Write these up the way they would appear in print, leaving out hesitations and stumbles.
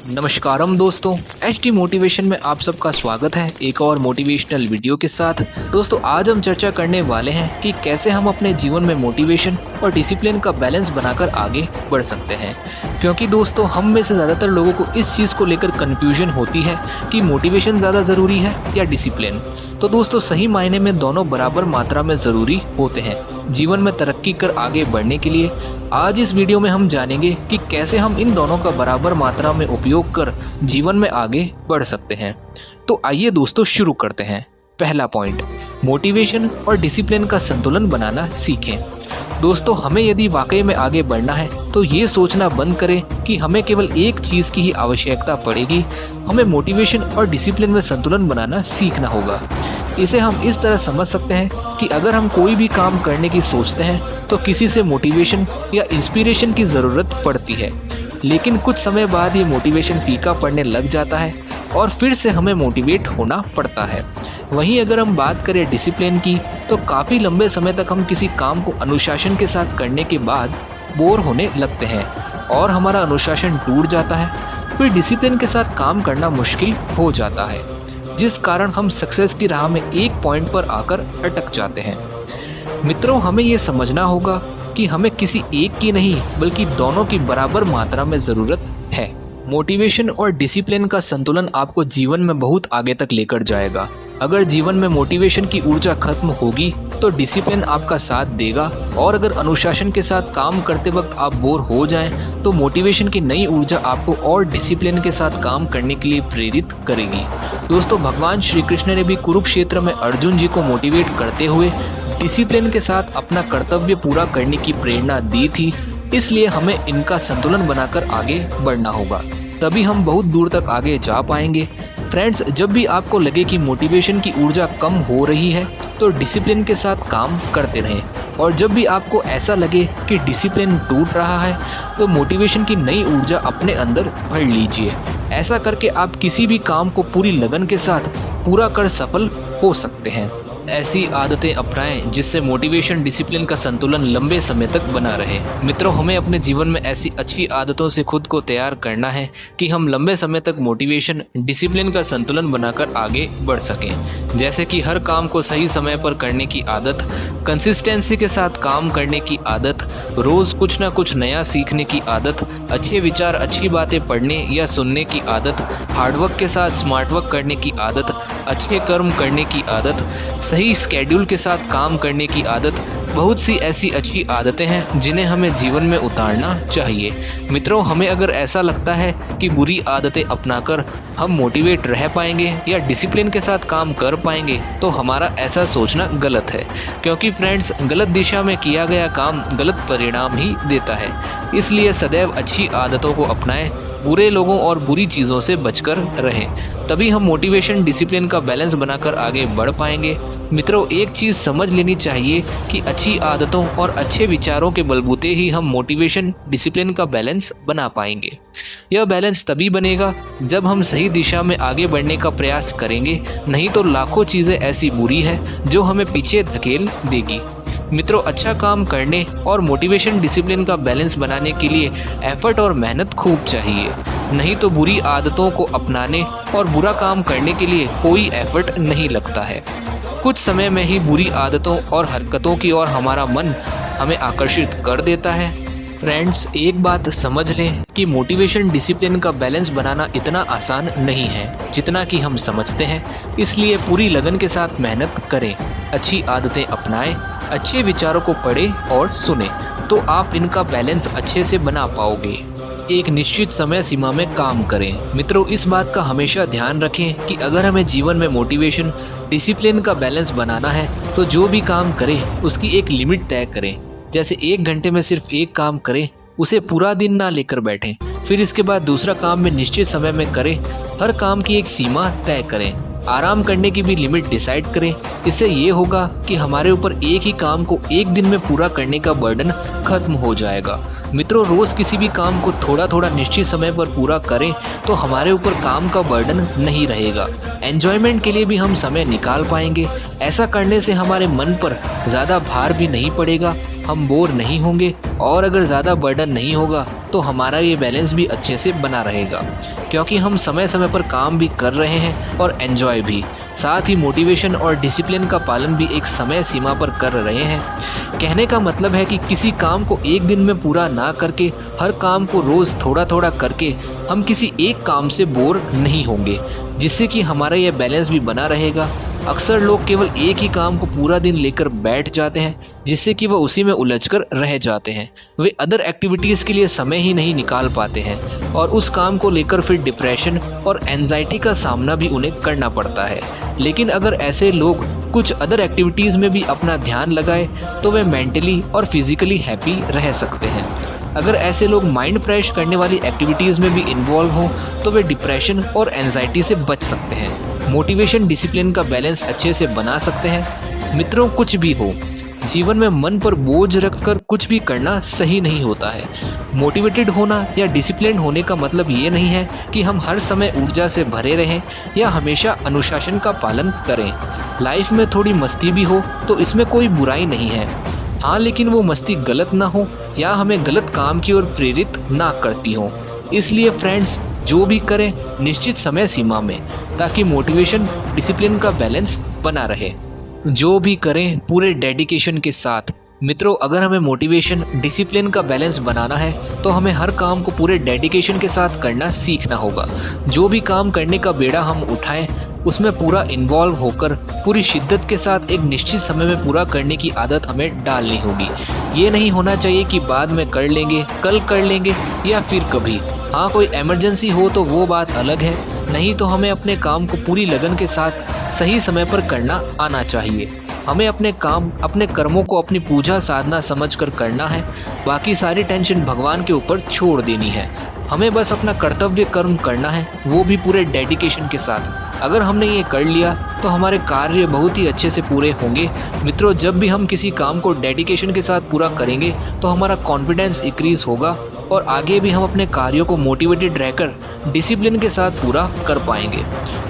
नमस्कारम दोस्तों, HT motivation में आप सबका स्वागत है एक और मोटिवेशनल वीडियो के साथ। दोस्तों आज हम चर्चा करने वाले हैं कि कैसे हम अपने जीवन में मोटिवेशन और डिसिप्लिन का बैलेंस बनाकर आगे बढ़ सकते हैं। क्योंकि दोस्तों हम में से ज़्यादातर लोगों को इस चीज़ को लेकर कन्फ्यूजन होती है कि मोटिवेशन ज़्यादा ज़रूरी है या डिसिप्लिन। तो दोस्तों सही मायने में दोनों बराबर मात्रा में ज़रूरी होते हैं जीवन में तरक्की कर आगे बढ़ने के लिए। आज इस वीडियो में हम जानेंगे कि कैसे हम इन दोनों का बराबर मात्रा में उपयोग कर जीवन में आगे बढ़ सकते हैं। तो आइए दोस्तों शुरू करते हैं। पहला पॉइंट, मोटिवेशन और डिसिप्लिन का संतुलन बनाना सीखें। दोस्तों हमें यदि वाकई में आगे बढ़ना है तो ये सोचना बंद करें कि हमें केवल एक चीज़ की ही आवश्यकता पड़ेगी। हमें मोटिवेशन और डिसिप्लिन में संतुलन बनाना सीखना होगा। इसे हम इस तरह समझ सकते हैं कि अगर हम कोई भी काम करने की सोचते हैं तो किसी से मोटिवेशन या इंस्पिरेशन की ज़रूरत पड़ती है, लेकिन कुछ समय बाद ये मोटिवेशन फीका पड़ने लग जाता है और फिर से हमें मोटिवेट होना पड़ता है। वहीं अगर हम बात करें डिसिप्लिन की तो काफ़ी लंबे समय तक हम किसी काम को अनुशासन के साथ करने के बाद बोर होने लगते हैं और हमारा अनुशासन टूट जाता है। फिर डिसिप्लिन के साथ काम करना मुश्किल हो जाता है, जिस कारण हम सक्सेस की राह में एक पॉइंट पर आकर अटक जाते हैं। मित्रों हमें ये समझना होगा कि हमें किसी एक की नहीं बल्कि दोनों की बराबर मात्रा में ज़रूरत है। मोटिवेशन और डिसिप्लिन का संतुलन आपको जीवन में बहुत आगे तक लेकर जाएगा। अगर जीवन में मोटिवेशन की ऊर्जा खत्म होगी तो डिसिप्लिन आपका साथ देगा, और अगर अनुशासन के साथ काम करते वक्त आप बोर हो जाएं तो मोटिवेशन की नई ऊर्जा आपको और डिसिप्लिन के साथ काम करने के लिए प्रेरित करेगी। दोस्तों भगवान श्री कृष्ण ने भी कुरुक्षेत्र में अर्जुन जी को मोटिवेट करते हुए डिसिप्लिन के साथ अपना कर्तव्य पूरा करने की प्रेरणा दी थी। इसलिए हमें इनका संतुलन बनाकर आगे बढ़ना होगा, तभी हम बहुत दूर तक आगे जा पाएंगे। फ्रेंड्स, जब भी आपको लगे कि मोटिवेशन की ऊर्जा कम हो रही है तो डिसिप्लिन के साथ काम करते रहें, और जब भी आपको ऐसा लगे कि डिसिप्लिन टूट रहा है तो मोटिवेशन की नई ऊर्जा अपने अंदर भर लीजिए। ऐसा करके आप किसी भी काम को पूरी लगन के साथ पूरा कर सफल हो सकते हैं। ऐसी आदतें अपनाएं जिससे मोटिवेशन डिसिप्लिन का संतुलन लंबे समय तक बना रहे। मित्रों हमें अपने जीवन में ऐसी अच्छी आदतों से खुद को तैयार करना है कि हम लंबे समय तक मोटिवेशन डिसिप्लिन का संतुलन बनाकर आगे बढ़ सकें। जैसे कि हर काम को सही समय पर करने की आदत, कंसिस्टेंसी के साथ काम करने की आदत, रोज़ कुछ ना कुछ नया सीखने की आदत, अच्छे विचार अच्छी बातें पढ़ने या सुनने की आदत, हार्डवर्क के साथ स्मार्टवर्क करने की आदत, अच्छे कर्म करने की आदत, सही स्केड्यूल के साथ काम करने की आदत। बहुत सी ऐसी अच्छी आदतें हैं जिन्हें हमें जीवन में उतारना चाहिए। मित्रों हमें अगर ऐसा लगता है कि बुरी आदतें अपनाकर हम मोटिवेट रह पाएंगे या डिसिप्लिन के साथ काम कर पाएंगे तो हमारा ऐसा सोचना गलत है, क्योंकि फ्रेंड्स गलत दिशा में किया गया काम गलत परिणाम ही देता है। इसलिए सदैव अच्छी आदतों को अपनाएं, बुरे लोगों और बुरी चीज़ों से बचकर रहें, तभी हम मोटिवेशन डिसिप्लिन का बैलेंस बनाकर आगे बढ़ पाएंगे। मित्रों एक चीज़ समझ लेनी चाहिए कि अच्छी आदतों और अच्छे विचारों के बलबूते ही हम मोटिवेशन डिसिप्लिन का बैलेंस बना पाएंगे। यह बैलेंस तभी बनेगा जब हम सही दिशा में आगे बढ़ने का प्रयास करेंगे, नहीं तो लाखों चीज़ें ऐसी बुरी है जो हमें पीछे धकेल देगी। मित्रों अच्छा काम करने और मोटिवेशन डिसिप्लिन का बैलेंस बनाने के लिए एफर्ट और मेहनत खूब चाहिए, नहीं तो बुरी आदतों को अपनाने और बुरा काम करने के लिए कोई एफर्ट नहीं लगता है। कुछ समय में ही बुरी आदतों और हरकतों की ओर हमारा मन हमें आकर्षित कर देता है। फ्रेंड्स एक बात समझ लें कि मोटिवेशन डिसिप्लिन का बैलेंस बनाना इतना आसान नहीं है जितना कि हम समझते हैं। इसलिए पूरी लगन के साथ मेहनत करें, अच्छी आदतें अपनाएं, अच्छे विचारों को पढ़ें और सुनें, तो आप इनका बैलेंस अच्छे से बना पाओगे। एक निश्चित समय सीमा में काम करें। मित्रों इस बात का हमेशा ध्यान रखें कि अगर हमें जीवन में मोटिवेशन डिसिप्लिन का बैलेंस बनाना है तो जो भी काम करें उसकी एक लिमिट तय करें। जैसे 1 घंटे में सिर्फ एक काम करें, उसे पूरा दिन ना लेकर बैठें। फिर इसके बाद दूसरा काम में निश्चित समय में करें। हर काम की एक सीमा तय करें। आराम करने की भी लिमिट डिसाइड करें। इससे ये होगा कि हमारे ऊपर एक ही काम को एक दिन में पूरा करने का बर्डन खत्म हो जाएगा। मित्रों रोज़ किसी भी काम को थोड़ा थोड़ा निश्चित समय पर पूरा करें तो हमारे ऊपर काम का बर्डन नहीं रहेगा। एन्जॉयमेंट के लिए भी हम समय निकाल पाएंगे। ऐसा करने से हमारे मन पर ज़्यादा भार भी नहीं पड़ेगा, हम बोर नहीं होंगे, और अगर ज़्यादा बर्डन नहीं होगा तो हमारा ये बैलेंस भी अच्छे से बना रहेगा, क्योंकि हम समय समय पर काम भी कर रहे हैं और एंजॉय भी, साथ ही मोटिवेशन और डिसिप्लिन का पालन भी एक समय सीमा पर कर रहे हैं। कहने का मतलब है कि किसी काम को एक दिन में पूरा ना करके हर काम को रोज़ थोड़ा थोड़ा करके हम किसी एक काम से बोर नहीं होंगे, जिससे कि हमारा यह बैलेंस भी बना रहेगा। अक्सर लोग केवल एक ही काम को पूरा दिन लेकर बैठ जाते हैं, जिससे कि वह उसी में उलझकर रह जाते हैं। वे अदर एक्टिविटीज़ के लिए समय ही नहीं निकाल पाते हैं और उस काम को लेकर फिर डिप्रेशन और एंजाइटी का सामना भी उन्हें करना पड़ता है। लेकिन अगर ऐसे लोग कुछ अदर एक्टिविटीज़ में भी अपना ध्यान लगाए तो वे मेंटली और फिजिकली हैप्पी रह सकते हैं। अगर ऐसे लोग माइंड फ्रेश करने वाली एक्टिविटीज़ में भी इन्वॉल्व हों तो वे डिप्रेशन और एंजाइटी से बच सकते हैं, मोटिवेशन डिसिप्लिन का बैलेंस अच्छे से बना सकते हैं। मित्रों, कुछ भी हो, जीवन में मन पर बोझ रखकर कुछ भी करना सही नहीं होता है। मोटिवेटेड होना या डिसिप्लिन होने का मतलब ये नहीं है कि हम हर समय ऊर्जा से भरे रहें या हमेशा अनुशासन का पालन करें। लाइफ में थोड़ी मस्ती भी हो तो इसमें कोई बुराई नहीं है। हाँ, लेकिन वो मस्ती गलत ना हो या हमें गलत काम की ओर प्रेरित ना करती हो। इसलिए फ्रेंड्स, जो भी करें निश्चित समय सीमा में, ताकि मोटिवेशन डिसिप्लिन का बैलेंस बना रहे। जो भी करें पूरे डेडिकेशन के साथ। मित्रों, अगर हमें मोटिवेशन डिसिप्लिन का बैलेंस बनाना है तो हमें हर काम को पूरे डेडिकेशन के साथ करना सीखना होगा। जो भी काम करने का बेड़ा हम उठाएं उसमें पूरा इन्वॉल्व होकर पूरी शिद्दत के साथ एक निश्चित समय में पूरा करने की आदत हमें डालनी होगी। ये नहीं होना चाहिए कि बाद में कर लेंगे, कल कर लेंगे या फिर कभी। हाँ, कोई इमरजेंसी हो तो वो बात अलग है, नहीं तो हमें अपने काम को पूरी लगन के साथ सही समय पर करना आना चाहिए। हमें अपने काम, अपने कर्मों को अपनी पूजा साधना समझकर करना है। बाकी सारी टेंशन भगवान के ऊपर छोड़ देनी है। हमें बस अपना कर्तव्य कर्म करना है, वो भी पूरे डेडिकेशन के साथ। अगर हमने ये कर लिया तो हमारे कार्य बहुत ही अच्छे से पूरे होंगे। मित्रों, जब भी हम किसी काम को डेडिकेशन के साथ पूरा करेंगे तो हमारा कॉन्फिडेंस इंक्रीज होगा और आगे भी हम अपने कार्यों को मोटिवेटेड रहकर डिसिप्लिन के साथ पूरा कर पाएंगे।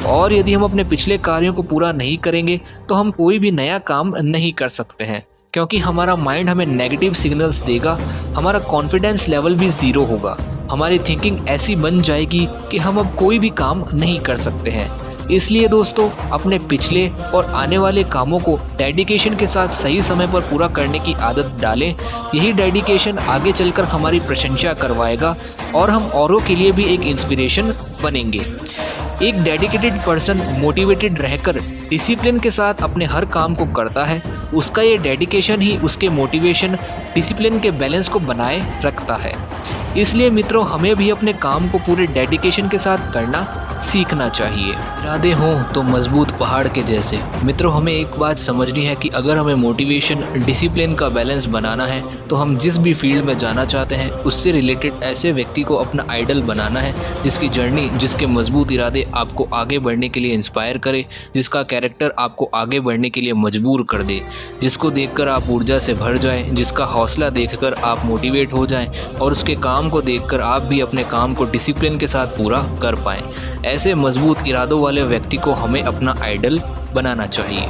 और यदि हम अपने पिछले कार्यों को पूरा नहीं करेंगे तो हम कोई भी नया काम नहीं कर सकते हैं, क्योंकि हमारा माइंड हमें नेगेटिव सिग्नल्स देगा, हमारा कॉन्फिडेंस लेवल भी ज़ीरो होगा, हमारी थिंकिंग ऐसी बन जाएगी कि हम अब कोई भी काम नहीं कर सकते हैं। इसलिए दोस्तों, अपने पिछले और आने वाले कामों को डेडिकेशन के साथ सही समय पर पूरा करने की आदत डालें। यही डेडिकेशन आगे चलकर हमारी प्रशंसा करवाएगा और हम औरों के लिए भी एक इंस्पिरेशन बनेंगे। एक डेडिकेटेड पर्सन मोटिवेटेड रहकर डिसिप्लिन के साथ अपने हर काम को करता है। उसका ये डेडिकेशन ही उसके मोटिवेशन डिसिप्लिन के बैलेंस को बनाए रखता है। इसलिए मित्रों, हमें भी अपने काम को पूरे डेडिकेशन के साथ करना सीखना चाहिए। इरादे हों तो मजबूत पहाड़ के जैसे। मित्रों, हमें एक बात समझनी है कि अगर हमें मोटिवेशन डिसिप्लिन का बैलेंस बनाना है तो हम जिस भी फील्ड में जाना चाहते हैं उससे रिलेटेड ऐसे व्यक्ति को अपना आइडल बनाना है, जिसकी जर्नी, जिसके मजबूत इरादे आपको आगे बढ़ने के लिए इंस्पायर करे, जिसका कैरेक्टर आपको आगे बढ़ने के लिए मजबूर कर दे, जिसको देखकर आप ऊर्जा से भर जाएं, जिसका हौसला देखकर आप मोटिवेट हो जाएं और उसके काम को देखकर आप भी अपने काम को डिसिप्लिन के साथ पूरा कर पाएं। ऐसे मजबूत इरादों वाले व्यक्ति को हमें अपना आइडल बनाना चाहिए।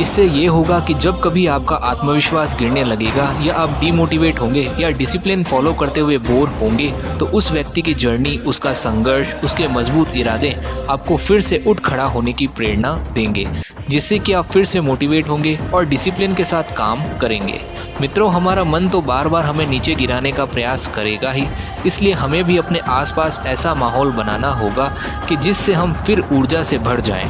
इससे ये होगा कि जब कभी आपका आत्मविश्वास गिरने लगेगा या आप डीमोटिवेट होंगे या डिसिप्लिन फॉलो करते हुए बोर होंगे तो उस व्यक्ति की जर्नी, उसका संघर्ष, उसके मजबूत इरादे आपको फिर से उठ खड़ा होने की प्रेरणा देंगे, जिससे कि आप फिर से मोटिवेट होंगे और डिसिप्लिन के साथ काम करेंगे। मित्रों, हमारा मन तो बार बार हमें नीचे गिराने का प्रयास करेगा ही, इसलिए हमें भी अपने आसपास ऐसा माहौल बनाना होगा कि जिससे हम फिर ऊर्जा से भर जाएं।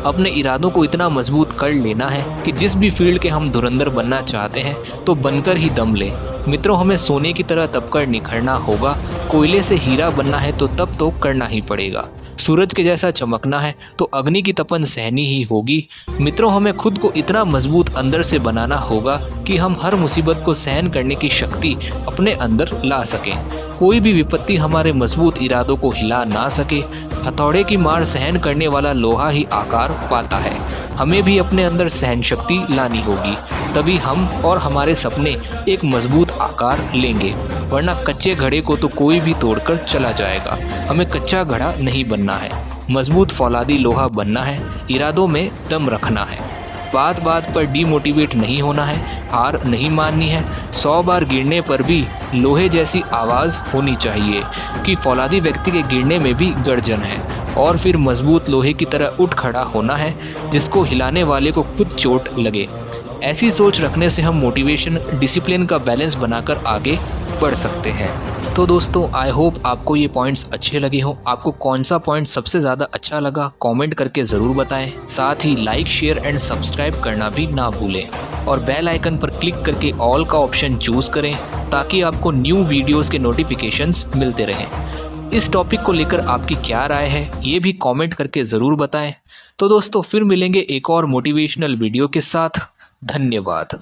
अपने इरादों को इतना मजबूत कर लेना है कि जिस भी फील्ड के हम धुरंधर बनना चाहते हैं तो बनकर ही दम लें। मित्रों, हमें सोने की तरह तपकर निखरना होगा। कोयले से हीरा बनना है तो तब तो करना ही पड़ेगा। सूरज के जैसा चमकना है तो अग्नि की तपन सहनी ही होगी। मित्रों, हमें खुद को इतना मजबूत अंदर से बनाना होगा कि हम हर मुसीबत को सहन करने की शक्ति अपने अंदर ला सकें। कोई भी विपत्ति हमारे मजबूत इरादों को हिला ना सके। हथौड़े की मार सहन करने वाला लोहा ही आकार पाता है। हमें भी अपने अंदर सहन शक्ति लानी होगी, तभी हम और हमारे सपने एक मजबूत आकार लेंगे, वरना कच्चे घड़े को तो कोई भी तोड़कर चला जाएगा। हमें कच्चा घड़ा नहीं बनना है, मजबूत फौलादी लोहा बनना है, इरादों में दम रखना है। बात बात पर डीमोटिवेट नहीं होना है, हार नहीं माननी है। 100 बार गिरने पर भी लोहे जैसी आवाज़ होनी चाहिए कि फौलादी व्यक्ति के गिरने में भी गर्जन है, और फिर मजबूत लोहे की तरह उठ खड़ा होना है जिसको हिलाने वाले को खुद चोट लगे। ऐसी सोच रखने से हम मोटिवेशन, डिसिप्लिन का बैलेंस बनाकर आगे बढ़ सकते हैं। तो दोस्तों, आई होप आपको ये पॉइंट्स अच्छे लगे हों। आपको कौन सा पॉइंट सबसे ज़्यादा अच्छा लगा कमेंट करके ज़रूर बताएं। साथ ही लाइक, शेयर एंड सब्सक्राइब करना भी ना भूलें, और बेल आइकन पर क्लिक करके ऑल का ऑप्शन चूज़ करें ताकि आपको न्यू वीडियोज़ के नोटिफिकेशंस मिलते रहें। इस टॉपिक को लेकर आपकी क्या राय है ये भी कमेंट करके ज़रूर बताएं। तो दोस्तों, फिर मिलेंगे एक और मोटिवेशनल वीडियो के साथ। धन्यवाद।